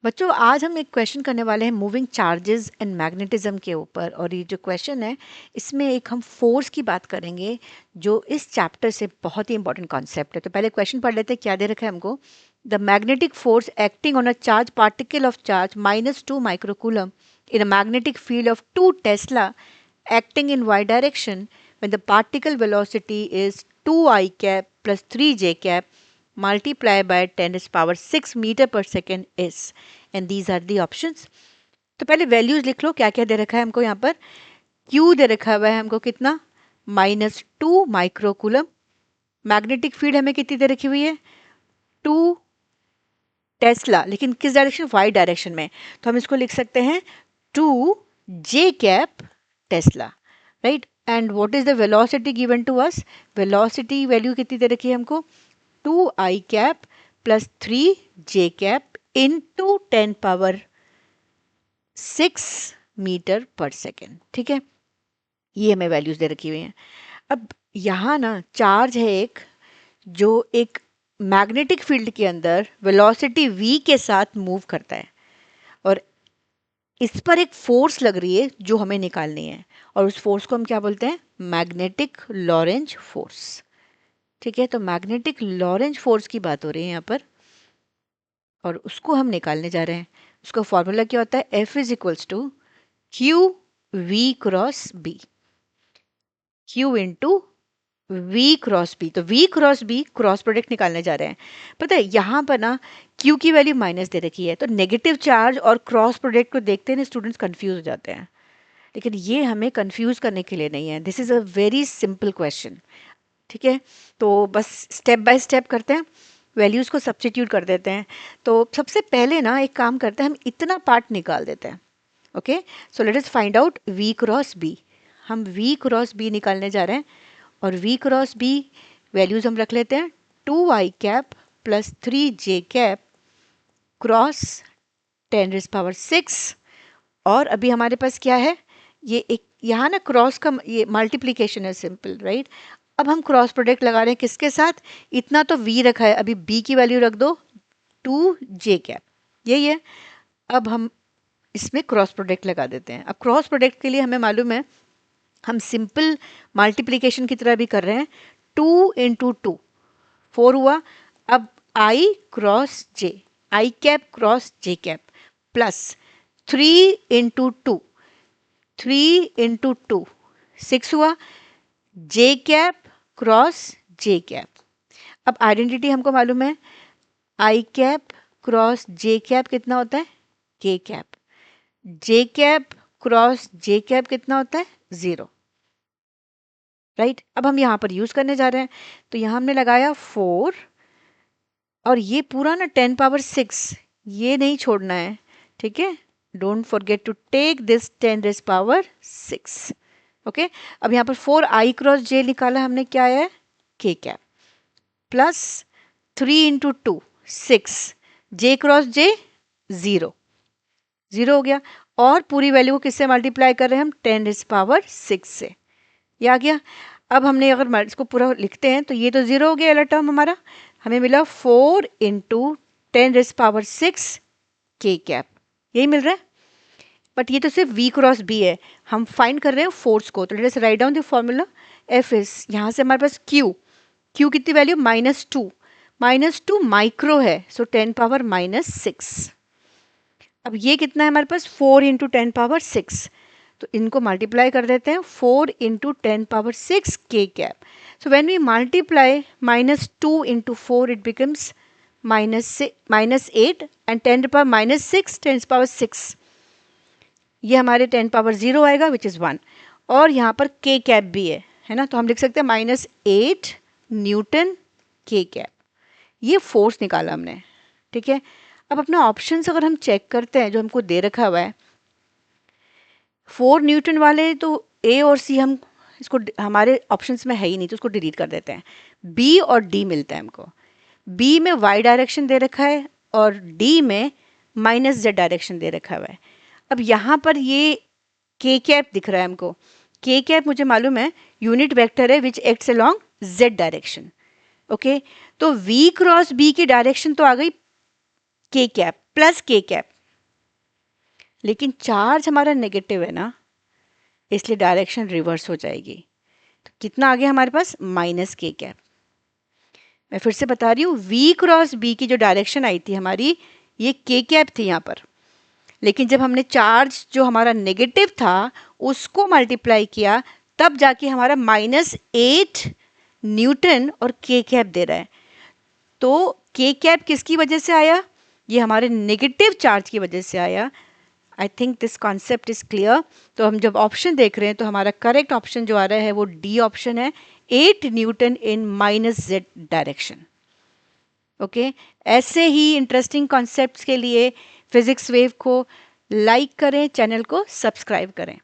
बच्चों आज हम एक क्वेश्चन करने वाले हैं मूविंग चार्जेस एंड मैग्नेटिज्म के ऊपर। और ये जो क्वेश्चन है इसमें एक हम फोर्स की बात करेंगे जो इस चैप्टर से बहुत ही इंपॉर्टेंट कॉन्सेप्ट है। तो पहले क्वेश्चन पढ़ लेते हैं, क्या दे रखा है हमको। The magnetic force acting on a charge particle of charge -2 microcoulomb in a magnetic field of 2 Tesla acting in y direction when the particle velocity is 2 I cap plus 3 j cap multiplied by 10 raised power 6 meter per second is, and these are the options. तो पहले values लिख लो, क्या क्या दे रखा है हमको यहाँ पर। Q दे रखा हुआ है हमको कितना, -2 माइक्रोकूलम। मैग्नेटिक फील्ड हमें कितनी दे रखी हुई है, 2 टेस्ला, लेकिन किस डायरेक्शन, वाई डायरेक्शन में। तो हम इसको लिख सकते हैं 2 j cap tesla, right. And what is the velocity given to us, velocity value कितनी दे रखी है हमको, 2 I cap plus 3 j cap into 10 power 6 metre पर सेकेंड। ठीक है, ये हमें वैल्यूज दे रखी हुई हैं। अब यहाँ ना चार्ज है एक, जो एक मैग्नेटिक फील्ड के अंदर वेलोसिटी v के साथ मूव करता है, और इस पर एक फोर्स लग रही है जो हमें निकालनी है, और उस फोर्स को हम क्या बोलते हैं, मैग्नेटिक लॉरेंज फोर्स। ठीक है, तो मैग्नेटिक लॉरेंज फोर्स की बात हो रही है यहाँ पर, और उसको हम निकालने जा रहे हैं। उसका फॉर्मूला क्या होता है, F is equals to Q V cross B, Q into V cross B. तो V cross B cross product निकालने जा रहे हैं। पता है यहाँ पर ना क्यू की वैल्यू माइनस दे रखी है, तो नेगेटिव चार्ज और क्रॉस प्रोडक्ट को देखते हैं स्टूडेंट्स कंफ्यूज हो जाते हैं, लेकिन ये हमें कंफ्यूज करने के लिए नहीं है। This is a very simple question. ठीक है, तो बस स्टेप बाय स्टेप करते हैं, वैल्यूज़ को सब्स्टिट्यूट कर देते हैं। तो सबसे पहले ना एक काम करते हैं, हम इतना पार्ट निकाल देते हैं। Okay, so let us find out v cross b. हम वी क्रॉस बी निकालने जा रहे हैं, और वी क्रॉस बी वैल्यूज़ हम रख लेते हैं 2 I cap plus 3 j cap cross 10 raise power 6। और अभी हमारे पास क्या है, ये एक यहाँ ना क्रॉस का ये मल्टीप्लिकेशन है, सिंपल, राइट। अब हम क्रॉस प्रोडक्ट लगा रहे हैं किसके साथ, इतना तो v रखा है, अभी b की वैल्यू रख दो 2 j कैप, यही है। अब हम इसमें क्रॉस प्रोडक्ट लगा देते हैं। अब क्रॉस प्रोडक्ट के लिए हमें मालूम है, हम सिंपल मल्टीप्लिकेशन की तरह भी कर रहे हैं, 2 इंटू 2 4 हुआ। अब i cross j, I cap cross j cap plus 3 into 2, 3 into 2 6 हुआ, j cap cross j cap. अब आइडेंटिटी हमको मालूम है, आई कैप क्रॉस j कैप कितना होता है, k cap. j cap cross j cap कितना होता है, 0, राइट। अब हम यहाँ पर यूज़ करने जा रहे हैं, तो यहाँ हमने लगाया 4, और ये पूरा ना 10 पावर 6, ये नहीं छोड़ना है। ठीक है, don't forget to take this 10 raise power 6। Okay, अब यहाँ पर 4 I क्रॉस j निकाला हमने, क्या है, k cap plus 3 into 2 6, j cross j 0, 0 हो गया। और पूरी वैल्यू को किससे मल्टीप्लाई कर रहे हैं हम, 10 रेज़ पावर 6 से, ये आ गया। अब हमने अगर इसको पूरा लिखते हैं तो ये तो 0 हो गया वाला टर्म हमारा, हमें मिला 4 into 10 raise power 6 k cap, यही मिल रहा है। बट ये तो सिर्फ v क्रॉस b है, हम फाइंड कर रहे हैं फोर्स को। तो let us write down the formula, F is, यहाँ से हमारे पास Q कितनी वैल्यू, -2 माइक्रो है, सो 10 पावर -6। अब ये कितना है हमारे पास, 4 इंटू 10 पावर 6, तो इनको मल्टीप्लाई कर देते हैं, 4 into 10 power 6 k cap. So when we multiply -2 into 4 it becomes -8, and 10 power -6 10 power 6, ये हमारे 10 पावर 0 आएगा विच इज़ 1। और यहाँ पर k कैप भी है ना, तो हम लिख सकते हैं -8 न्यूटन k कैप। ये फोर्स निकाला हमने। ठीक है, अब अपना ऑप्शंस अगर हम चेक करते हैं जो हमको दे रखा हुआ है, 4 न्यूटन वाले तो ए और सी हम इसको हमारे ऑप्शंस में है ही नहीं, तो उसको डिलीट कर देते हैं। बी और डी मिलता है हमको, बी में वाई डायरेक्शन दे रखा है और डी में -z डायरेक्शन दे रखा हुआ है। अब यहाँ पर ये के कैप दिख रहा है हमको, के कैप मुझे मालूम है यूनिट वेक्टर है which acts along z direction. Okay, तो v क्रॉस b की डायरेक्शन तो आ गई के कैप प्लस के कैप, लेकिन चार्ज हमारा नेगेटिव है ना, इसलिए डायरेक्शन रिवर्स हो जाएगी। तो कितना आ गया हमारे पास, माइनस के कैप। मैं फिर से बता रही हूँ, v क्रॉस b की जो डायरेक्शन आई थी हमारी, ये के कैप थी यहाँ पर, लेकिन जब हमने चार्ज जो हमारा नेगेटिव था उसको मल्टीप्लाई किया, तब जाके हमारा -8 न्यूटन और के कैप दे रहा है। तो के कैप किसकी वजह से आया, ये हमारे नेगेटिव चार्ज की वजह से आया। I think this concept is clear. तो हम जब ऑप्शन देख रहे हैं तो हमारा करेक्ट ऑप्शन जो आ रहा है वो डी ऑप्शन है, 8 न्यूटन इन -z डायरेक्शन। ओके, ऐसे ही इंटरेस्टिंग कॉन्सेप्ट्स के लिए फिजिक्स वेव को लाइक करें, चैनल को सब्सक्राइब करें।